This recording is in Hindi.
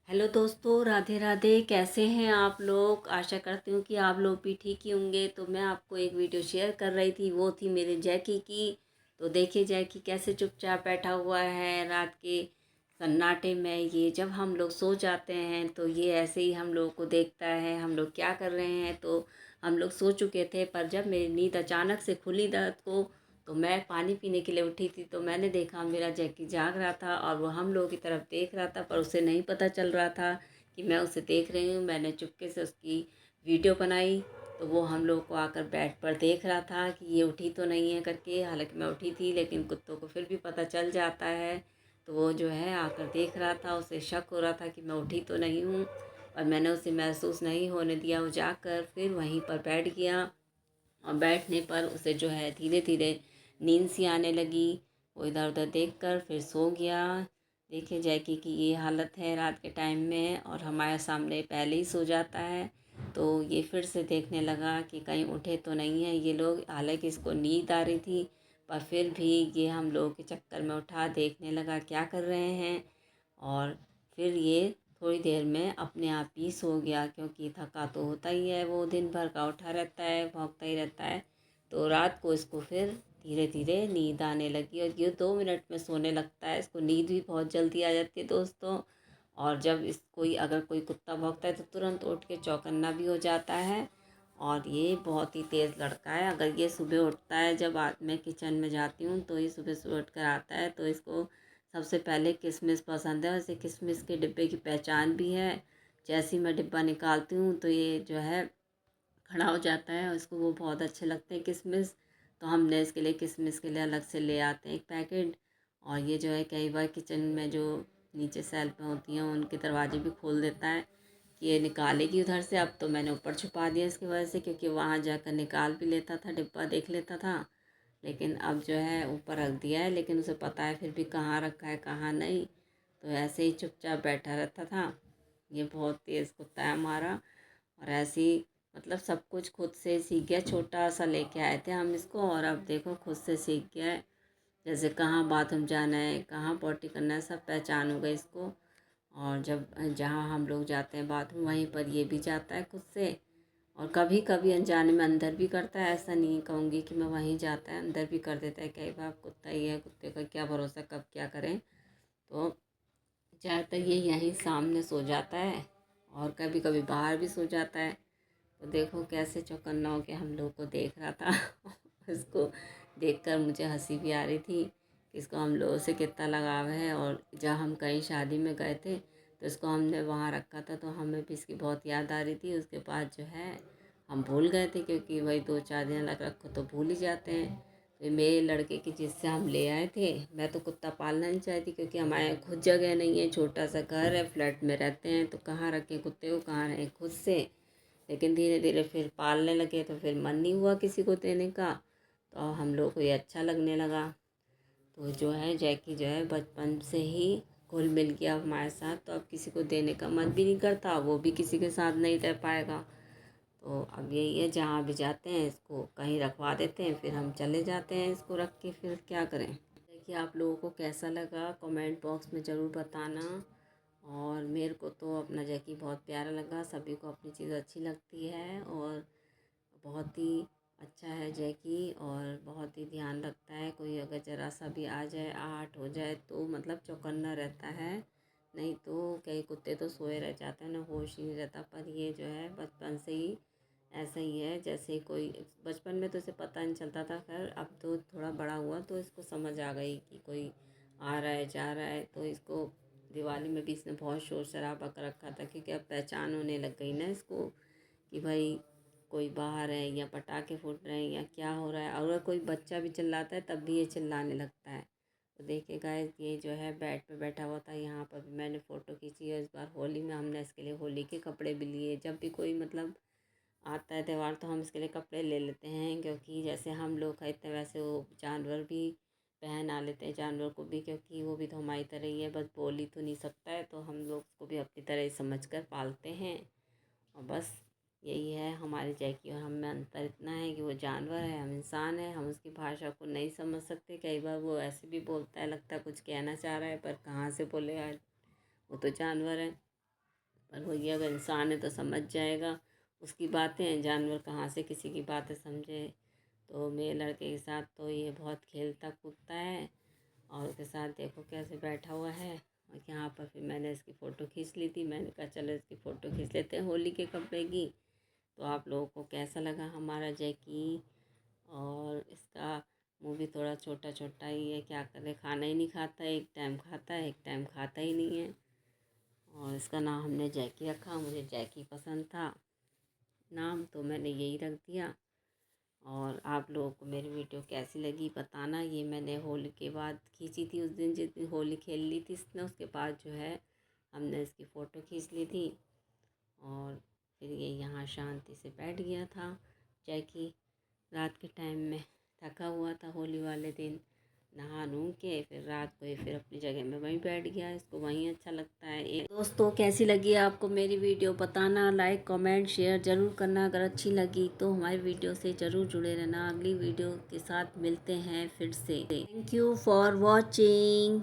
हेलो दोस्तों, राधे राधे। कैसे हैं आप लोग? आशा करती हूँ कि आप लोग भी ठीक ही होंगे। तो मैं आपको एक वीडियो शेयर कर रही थी, वो थी मेरे जैकी की। तो देखिए जैकी कैसे चुपचाप बैठा हुआ है रात के सन्नाटे में। ये जब हम लोग सो जाते हैं तो ये ऐसे ही हम लोग को देखता है, हम लोग क्या कर रहे हैं। तो हम लोग सो चुके थे, पर जब मेरी नींद अचानक से खुली रात को, तो मैं पानी पीने के लिए उठी थी, तो मैंने देखा मेरा जैकी जाग रहा था और वो हम लोगों की तरफ देख रहा था, पर उसे नहीं पता चल रहा था कि मैं उसे देख रही हूँ। मैंने चुपके से उसकी वीडियो बनाई, तो वो हम लोग को आकर बेड पर देख रहा था कि ये उठी तो नहीं है करके। हालांकि मैं उठी थी, लेकिन कुत्तों को फिर भी पता चल जाता है। तो वो जो है आकर देख रहा था, उसे शक हो रहा था कि मैं उठी तो नहीं हूँ। और मैंने उसे महसूस नहीं होने दिया। वो जाकर फिर वहीं पर बैठ गया और बैठने पर उसे जो है धीरे धीरे नींद सी आने लगी। वो इधर उधर देखकर फिर सो गया। देखिए जैकी की ये हालत है रात के टाइम में, और हमारे सामने पहले ही सो जाता है। तो ये फिर से देखने लगा कि कहीं उठे तो नहीं है ये लोग। हालांकि इसको नींद आ रही थी, पर फिर भी ये हम लोगों के चक्कर में उठा, देखने लगा क्या कर रहे हैं। और फिर ये थोड़ी देर में अपने आप ही सो गया, क्योंकि थका तो होता ही है, वो दिन भर का उठा रहता है, भौंकता ही रहता है। तो रात को इसको फिर धीरे धीरे नींद आने लगी, और ये 2 मिनट में सोने लगता है। इसको नींद भी बहुत जल्दी आ जाती है दोस्तों। और जब इस कोई अगर कोई कुत्ता भौंकता है तो तुरंत उठ के चौकन्ना भी हो जाता है। और ये बहुत ही तेज़ लड़का है। अगर ये सुबह उठता है, जब मैं किचन में जाती हूँ तो ये सुबह सुबह उठ कर आता है, तो इसको सबसे पहले किशमिश पसंद है। वैसे किशमिश के डिब्बे की पहचान भी है। जैसे ही मैं डिब्बा निकालती हूँ तो ये जो है खड़ा हो जाता है, और इसको वो बहुत अच्छे लगते हैं किशमिश। तो हमने इसके लिए किशमिश के लिए अलग से ले आते हैं एक पैकेट। और ये जो है कई बार किचन में जो नीचे सेल्फ में होती हैं उनके दरवाजे भी खोल देता है कि ये निकालेगी उधर से। अब तो मैंने ऊपर छुपा दिया इसकी वजह से, क्योंकि वहाँ जाकर निकाल भी लेता था, डिब्बा देख लेता था। लेकिन अब जो है ऊपर रख दिया है, लेकिन उसे पता है फिर भी कहाँ रखा है कहाँ नहीं। तो ऐसे ही चुपचाप बैठा रहता था। ये बहुत तेज़ कुत्ता है हमारा। और ऐसे ही मतलब सब कुछ खुद से सीख गया। छोटा सा लेके आए थे हम इसको, और अब देखो खुद से सीख गया है। जैसे कहाँ बाथरूम जाना है, कहाँ पॉटी करना है, सब पहचान हो गई इसको। और जब जहाँ हम लोग जाते हैं बाथरूम, वहीं पर ये भी जाता है खुद से। और कभी कभी अनजाने में अंदर भी करता है। ऐसा नहीं कहूँगी कि मैं वहीं जाता है, अंदर भी कर देता है। कई बार कुत्ता ही है, कुत्ते का क्या भरोसा कब क्या करें। तो ज़्यादातर ये यहीं सामने सो जाता है, और कभी कभी बाहर भी सो जाता है। तो देखो कैसे चौकन्ना होके हम लोग को देख रहा था। इसको देखकर मुझे हंसी भी आ रही थी कि इसको हम लोगों से कितना लगाव है। और जब हम कहीं शादी में गए थे तो इसको हमने वहाँ रखा था, तो हमें भी इसकी बहुत याद आ रही थी। उसके बाद जो है हम भूल गए थे, क्योंकि वही 2-4 दिन अलग रखो तो भूल ही जाते हैं। तो ये मेरे लड़के की जिससे हम ले आए थे। मैं तो कुत्ता पालना नहीं चाहती, क्योंकि हमारे यहाँ खुद जगह नहीं है, छोटा सा घर है, फ्लैट में रहते हैं, तो कहाँ रखें कुत्ते को, कहाँ रहें खुद से। लेकिन धीरे धीरे फिर पालने लगे तो फिर मन नहीं हुआ किसी को देने का। तो हम लोग को ये अच्छा लगने लगा। तो जो है जैकी जो है बचपन से ही घुल मिल गया हमारे साथ, तो अब किसी को देने का मन भी नहीं करता, वो भी किसी के साथ नहीं रह पाएगा। तो अब यही है, जहाँ भी जाते हैं इसको कहीं रखवा देते हैं, फिर हम चले जाते हैं इसको रख के, फिर क्या करें। देखिए आप लोगों को कैसा लगा कमेंट बॉक्स में ज़रूर बताना। और मेरे को तो अपना जैकी बहुत प्यारा लगा। सभी को अपनी चीज़ अच्छी लगती है, और बहुत ही अच्छा है जैकी, और बहुत ही ध्यान रखता है। कोई अगर ज़रा सा भी आ जाए, आहट हो जाए, तो मतलब चौकन्ना रहता है। नहीं तो कई कुत्ते तो सोए रह जाते हैं, ना होश ही नहीं रहता। पर ये जो है बचपन से ही ऐसा ही है। जैसे कोई बचपन में तो इसे पता नहीं चलता था, खैर अब तो थोड़ा बड़ा हुआ तो इसको समझ आ गई कि कोई आ रहा है जा रहा है। तो इसको दिवाली में भी इसने बहुत शोर शराबा कर रखा था, क्योंकि अब पहचान होने लग गई ना इसको कि भाई कोई बाहर है, या पटाखे फूट रहे हैं, या क्या हो रहा है। और अगर कोई बच्चा भी चिल्लाता है तब भी ये चिल्लाने लगता है। तो देखिए गाइस, ये जो है बेड पे बैठा हुआ था। यहाँ पर भी मैंने फ़ोटो खींची है। इस बार होली में हमने इसके लिए होली के कपड़े भी लिए। जब भी कोई मतलब आता है त्यौहार तो हम इसके लिए कपड़े ले लेते हैं, क्योंकि जैसे हम लोग खरीदते हैं वैसे वो जानवर भी पहना लेते हैं जानवर को भी, क्योंकि वो भी तो हमारी तरह ही है, बस बोल ही तो नहीं सकता है, तो हम लोग उसको भी अपनी तरह ही समझ कर पालते हैं। और बस यही है हमारी जैकी और हम में अंतर इतना है कि वो जानवर है, हम इंसान हैं। हम उसकी भाषा को नहीं समझ सकते। कई बार वो ऐसे भी बोलता है, लगता है कुछ कहना चाह रहा है, पर कहाँ से बोलेगा, वो तो जानवर है। पर वही अगर इंसान है तो समझ जाएगा उसकी बातें, जानवर कहाँ से किसी की बातें समझे। तो मेरे लड़के के साथ तो ये बहुत खेलता कूदता है और उसके साथ देखो कैसे बैठा हुआ है। और यहाँ पर फिर मैंने इसकी फ़ोटो खींच ली थी। मैंने कहा चलो इसकी फ़ोटो खींच लेते हैं होली के कपड़े की। तो आप लोगों को कैसा लगा हमारा जैकी। और इसका मुँह भी थोड़ा छोटा छोटा ही है, क्या करे, खाना ही नहीं खाता, एक टाइम खाता है एक टाइम खाता ही नहीं है। और इसका नाम हमने जैकी रखा, मुझे जैकी पसंद था नाम, तो मैंने यही रख दिया। और आप लोगों को मेरी वीडियो कैसी लगी बताना। ये मैंने होली के बाद खींची थी, उस दिन जिस दिन होली खेल ली थी इसने, उसके बाद जो है हमने इसकी फ़ोटो खींच ली थी। और फिर ये यहाँ शांति से बैठ गया था जैकी। रात के टाइम में थका हुआ था होली वाले दिन, नहा नू के फिर रात को ये फिर अपनी जगह में वहीं बैठ गया। इसको वहीं अच्छा लगता है। दोस्तों कैसी लगी आपको मेरी वीडियो बताना, लाइक कमेंट शेयर ज़रूर करना। अगर अच्छी लगी तो हमारी वीडियो से ज़रूर जुड़े रहना। अगली वीडियो के साथ मिलते हैं फिर से। Thank you for watching.